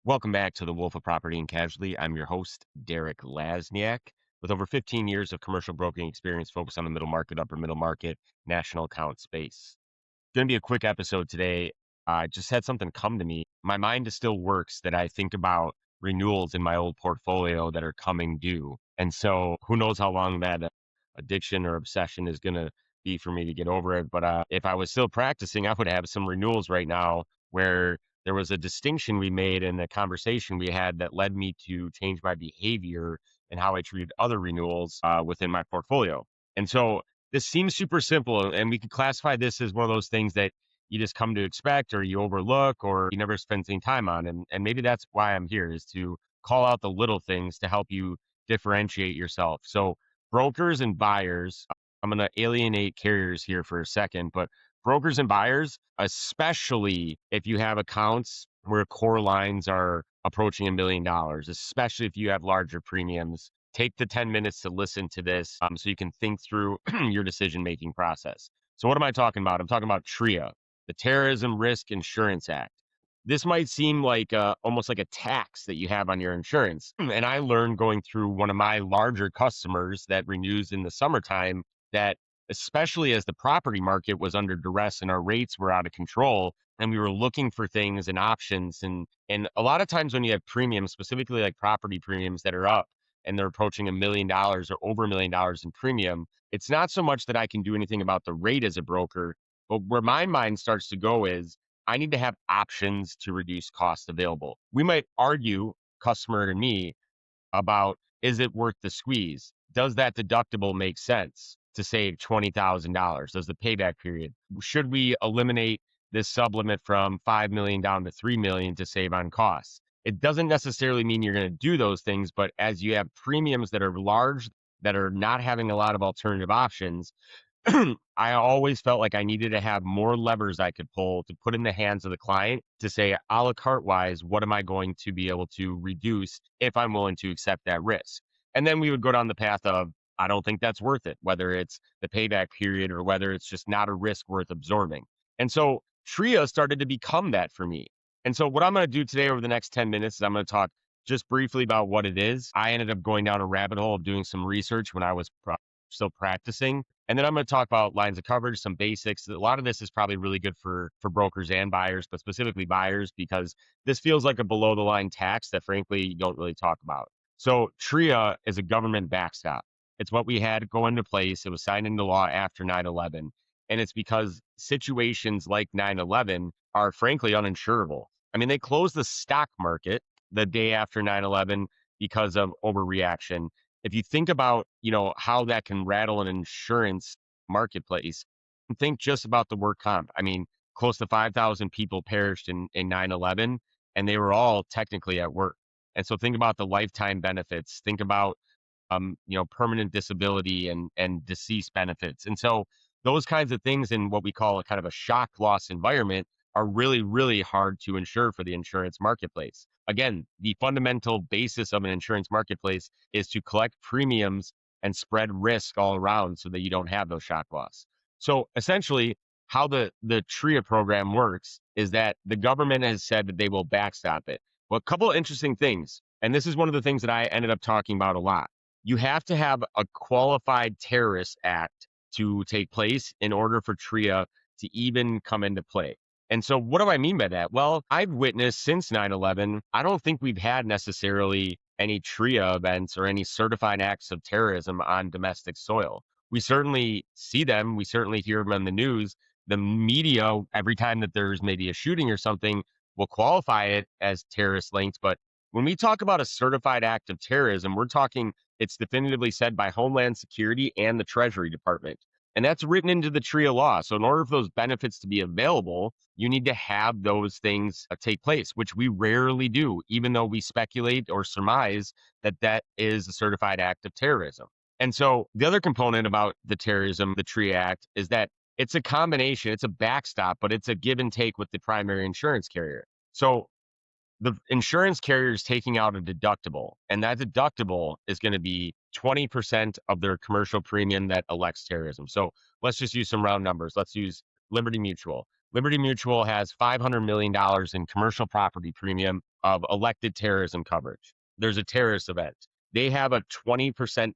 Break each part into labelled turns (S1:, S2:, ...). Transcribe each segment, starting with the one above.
S1: Welcome back to the Wolf of Property and Casualty. I'm your host, Derek Lasniak, with over 15 years of commercial broking experience focused on the middle market, upper middle market, national account space. Going to be a quick episode today. I just had something come to me. My mind still works that I think about renewals in my old portfolio that are coming due. And so who knows how long that addiction or obsession is going to be for me to get over it. But if I was still practicing, I would have some renewals right now where there was a distinction we made in the conversation we had that led me to change my behavior and how I treated other renewals within my portfolio. And so this seems super simple, and we could classify this as one of those things that you just come to expect or you overlook or you never spend any time on. And maybe that's why I'm here is to call out the little things to help you differentiate yourself. So brokers and buyers, I'm going to alienate carriers here for a second, but brokers and buyers, especially if you have accounts where core lines are approaching $1 million, especially if you have larger premiums, take the 10 minutes to listen to this so you can think through your decision making process. So, what am I talking about? I'm talking about TRIA, the Terrorism Risk Insurance Act. This might seem like almost like a tax that you have on your insurance. And I learned going through one of my larger customers that renews in the summertime that, especially as the property market was under duress and our rates were out of control, and we were looking for things and options. And a lot of times when you have premiums, specifically like property premiums that are up and they're approaching $1 million or over $1 million in premium, it's not so much that I can do anything about the rate as a broker, but where my mind starts to go is I need to have options to reduce costs available. We might argue, customer and me, about is it worth the squeeze? Does that deductible make sense to save $20,000? Does the payback period? Should we eliminate this sublimit from 5 million down to 3 million to save on costs? It doesn't necessarily mean you're going to do those things, but as you have premiums that are large, that are not having a lot of alternative options, I always felt like I needed to have more levers I could pull to put in the hands of the client to say, a la carte wise, what am I going to be able to reduce if I'm willing to accept that risk? And then we would go down the path of, I don't think that's worth it, whether it's the payback period or whether it's just not a risk worth absorbing. And so TRIA started to become that for me. And so what I'm going to do today over the next 10 minutes is I'm going to talk just briefly about what it is. I ended up going down a rabbit hole of doing some research when I was still practicing. And then I'm going to talk about lines of coverage, some basics. A lot of this is probably really good for brokers and buyers, but specifically buyers, because this feels like a below the line tax that frankly you don't really talk about. So TRIA is a government backstop. It's what we had go into place. It was signed into law after 9/11. And it's because situations like 9/11 are frankly uninsurable. I mean, they closed the stock market the day after 9/11 because of overreaction. If you think about, how that can rattle an insurance marketplace, and think just about the work comp. I mean, close to 5,000 people perished in 9/11, and they were all technically at work. And so think about the lifetime benefits. Think about, permanent disability and deceased benefits. And so those kinds of things in what we call a kind of a shock loss environment are really, really hard to insure for the insurance marketplace. Again, the fundamental basis of an insurance marketplace is to collect premiums and spread risk all around so that you don't have those shock loss. So essentially, how the TRIA program works is that the government has said that they will backstop it. Well, a couple of interesting things, and this is one of the things that I ended up talking about a lot. You have to have a qualified terrorist act to take place in order for TRIA to even come into play. And so what do I mean by that? Well, I've witnessed since 9/11, I don't think we've had necessarily any TRIA events or any certified acts of terrorism on domestic soil. We certainly see them. We certainly hear them on the news. The media, every time that there's maybe a shooting or something, will qualify it as terrorist linked. But when we talk about a certified act of terrorism, we're talking it's definitively said by Homeland Security and the Treasury Department. And that's written into the TRIA law. So in order for those benefits to be available, you need to have those things take place, which we rarely do, even though we speculate or surmise that that is a certified act of terrorism. And so the other component about the terrorism, the TRIA Act, is that it's a combination, it's a backstop, but it's a give and take with the primary insurance carrier. So the insurance carrier is taking out a deductible, and that deductible is going to be 20% of their commercial premium that elects terrorism. So let's just use some round numbers. Let's use Liberty Mutual. Liberty Mutual has $500 million in commercial property premium of elected terrorism coverage. There's a terrorist event. They have a 20%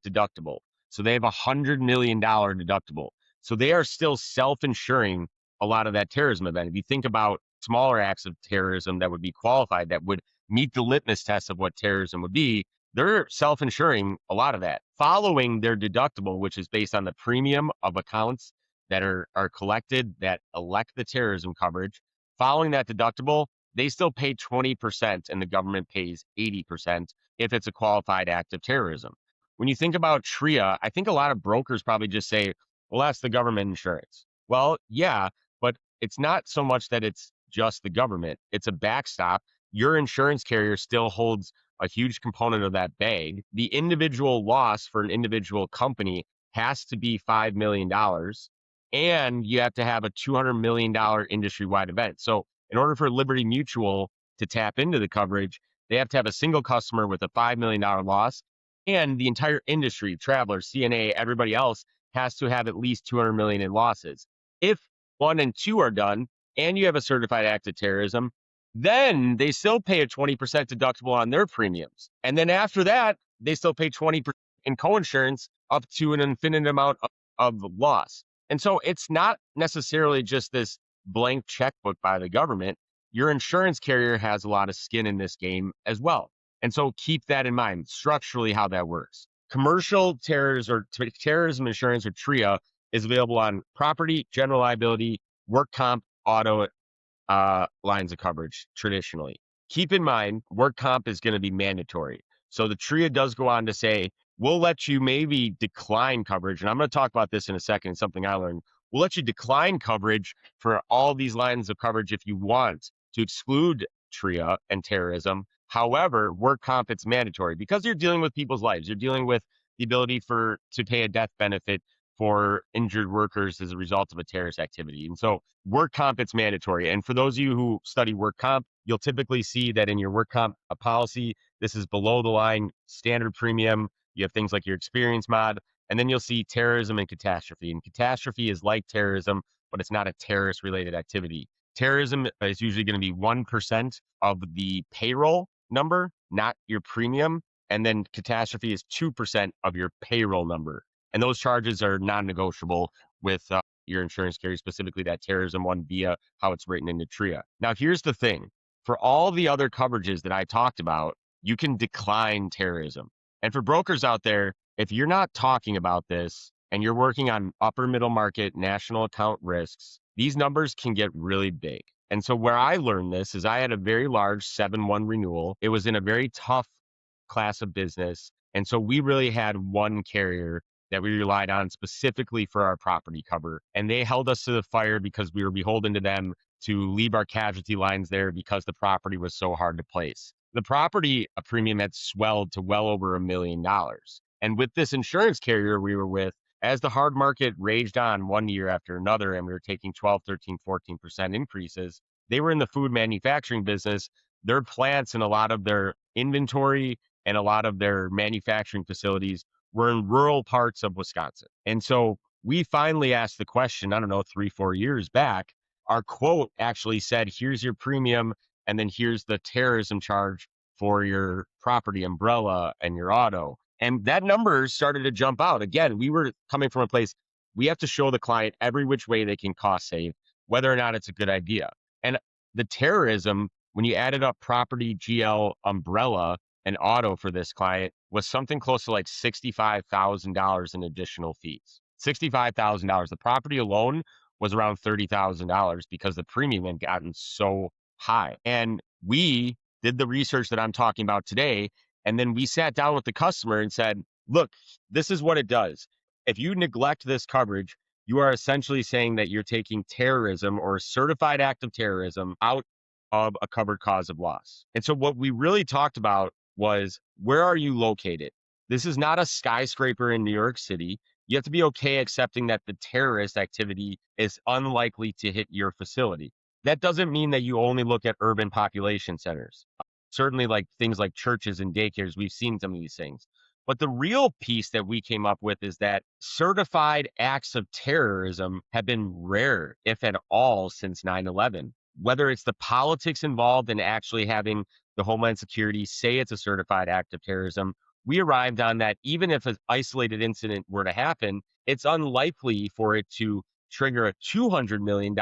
S1: deductible. So they have a $100 million deductible. So they are still self insuring a lot of that terrorism event. If you think about smaller acts of terrorism that would be qualified, that would meet the litmus test of what terrorism would be, they're self insuring a lot of that, following their deductible, which is based on the premium of accounts that are collected that elect the terrorism coverage. Following that deductible, they still pay 20% and the government pays 80% if it's a qualified act of terrorism. When you think about TRIA, I think a lot of brokers probably just say, well, that's the government insurance. Well, yeah, but it's not so much that it's just the government, it's a backstop. Your insurance carrier still holds a huge component of that bag. The individual loss for an individual company has to be $5 million and you have to have a $200 million industry-wide event. So in order for Liberty Mutual to tap into the coverage, they have to have a single customer with a $5 million loss, and the entire industry, travelers, CNA, everybody else has to have at least 200 million in losses. If one and two are done, and you have a certified act of terrorism, then they still pay a 20% deductible on their premiums. And then after that, they still pay 20% in coinsurance up to an infinite amount of loss. And so it's not necessarily just this blank checkbook by the government. Your insurance carrier has a lot of skin in this game as well. And so keep that in mind structurally how that works. Commercial terrorism insurance, or TRIA, is available on property, general liability, work comp, auto, lines of coverage traditionally. Keep in mind, work comp is going to be mandatory. So the TRIA does go on to say, we'll let you maybe decline coverage. And I'm going to talk about this in a second, something I learned. We'll let you decline coverage for all these lines of coverage if you want to exclude TRIA and terrorism. However, work comp, it's mandatory because you're dealing with people's lives. You're dealing with the ability to pay a death benefit for injured workers as a result of a terrorist activity. And so work comp, it's mandatory. And for those of you who study work comp, you'll typically see that in your work comp policy, this is below the line standard premium. You have things like your experience mod, and then you'll see terrorism and catastrophe. And catastrophe is like terrorism, but it's not a terrorist related activity. Terrorism is usually going to be 1% of the payroll number, not your premium. And then catastrophe is 2% of your payroll number. And those charges are non-negotiable with your insurance carrier, specifically that terrorism one via how it's written into TRIA. Now, here's the thing. For all the other coverages that I talked about, you can decline terrorism. And for brokers out there, if you're not talking about this and you're working on upper middle market national account risks, these numbers can get really big. And so where I learned this is I had a very large 7-1 renewal. It was in a very tough class of business. And so we really had one carrier that we relied on specifically for our property cover. And they held us to the fire because we were beholden to them to leave our casualty lines there because the property was so hard to place. The property premium had swelled to well over $1 million. And with this insurance carrier we were with, as the hard market raged on one year after another, and we were taking 12, 13, 14% increases, they were in the food manufacturing business. Their plants and a lot of their inventory and a lot of their manufacturing facilities were in rural parts of Wisconsin. And so we finally asked the question, I don't know, 3-4 years back, our quote actually said, here's your premium, and then here's the terrorism charge for your property umbrella and your auto. And that number started to jump out. Again, we were coming from a place, we have to show the client every which way they can cost save, whether or not it's a good idea. And the terrorism, when you added up property, GL, umbrella, and auto for this client, was something close to like $65,000 in additional fees. $65,000. The property alone was around $30,000 because the premium had gotten so high. And we did the research that I'm talking about today. And then we sat down with the customer and said, look, this is what it does. If you neglect this coverage, you are essentially saying that you're taking terrorism or a certified act of terrorism out of a covered cause of loss. And so what we really talked about was, where are you located? This is not a skyscraper in New York City. You have to be okay accepting that the terrorist activity is unlikely to hit your facility. That doesn't mean that you only look at urban population centers. Certainly like things like churches and daycares, we've seen some of these things. But the real piece that we came up with is that certified acts of terrorism have been rare, if at all, since 9/11. Whether it's the politics involved in actually having the Homeland Security say it's a certified act of terrorism, we arrived on that even if an isolated incident were to happen, it's unlikely for it to trigger a $200 million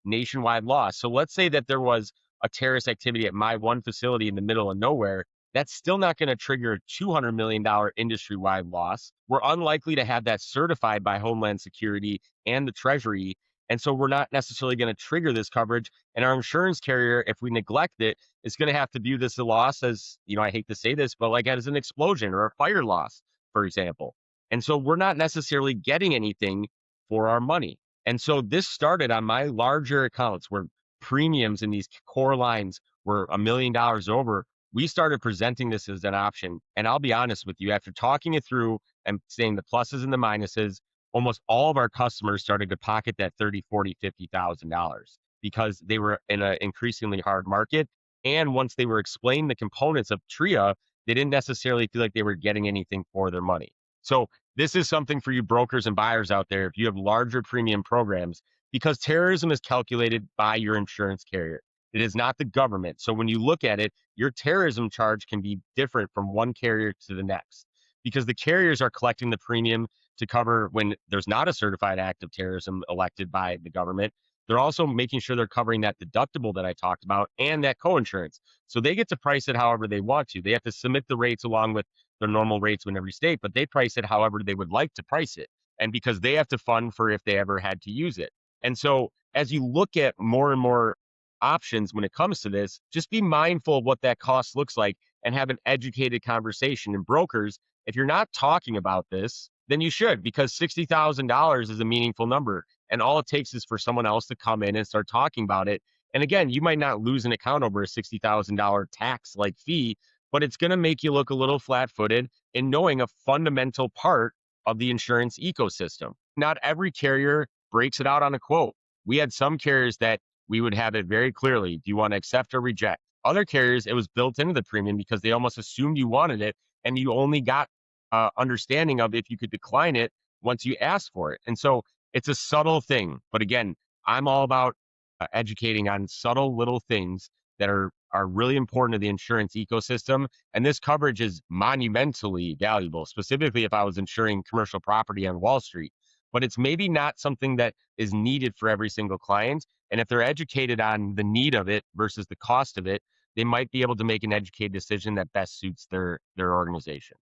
S1: nationwide loss. So let's say that there was a terrorist activity at my one facility in the middle of nowhere. That's still not going to trigger a $200 million industry wide loss. We're unlikely to have that certified by Homeland Security and the Treasury. And so we're not necessarily going to trigger this coverage. And our insurance carrier, if we neglect it, is going to have to view this a loss as, I hate to say this, but like as an explosion or a fire loss, for example. And so we're not necessarily getting anything for our money. And so this started on my larger accounts where premiums in these core lines were $1 million over. We started presenting this as an option. And I'll be honest with you, after talking it through and saying the pluses and the minuses, almost all of our customers started to pocket that 30, 40, $50,000 because they were in an increasingly hard market. And once they were explained the components of TRIA, they didn't necessarily feel like they were getting anything for their money. So this is something for you brokers and buyers out there if you have larger premium programs, because terrorism is calculated by your insurance carrier. It is not the government. So when you look at it, your terrorism charge can be different from one carrier to the next because the carriers are collecting the premium to cover when there's not a certified act of terrorism elected by the government. They're also making sure they're covering that deductible that I talked about and that coinsurance. So they get to price it however they want to. They have to submit the rates along with their normal rates in every state, but they price it however they would like to price it. And because they have to fund for if they ever had to use it. And so as you look at more and more options when it comes to this, just be mindful of what that cost looks like and have an educated conversation. And brokers, if you're not talking about this, then you should, because $60,000 is a meaningful number. And all it takes is for someone else to come in and start talking about it. And again, you might not lose an account over a $60,000 tax like fee, but it's going to make you look a little flat footed in knowing a fundamental part of the insurance ecosystem. Not every carrier breaks it out on a quote. We had some carriers that we would have it very clearly. Do you want to accept or reject? Other carriers, it was built into the premium because they almost assumed you wanted it and you only got understanding of if you could decline it once you asked for it. And so it's a subtle thing. But again, I'm all about educating on subtle little things that are really important to the insurance ecosystem. And this coverage is monumentally valuable, specifically if I was insuring commercial property on Wall Street. But it's maybe not something that is needed for every single client. And if they're educated on the need of it versus the cost of it, they might be able to make an educated decision that best suits their organization.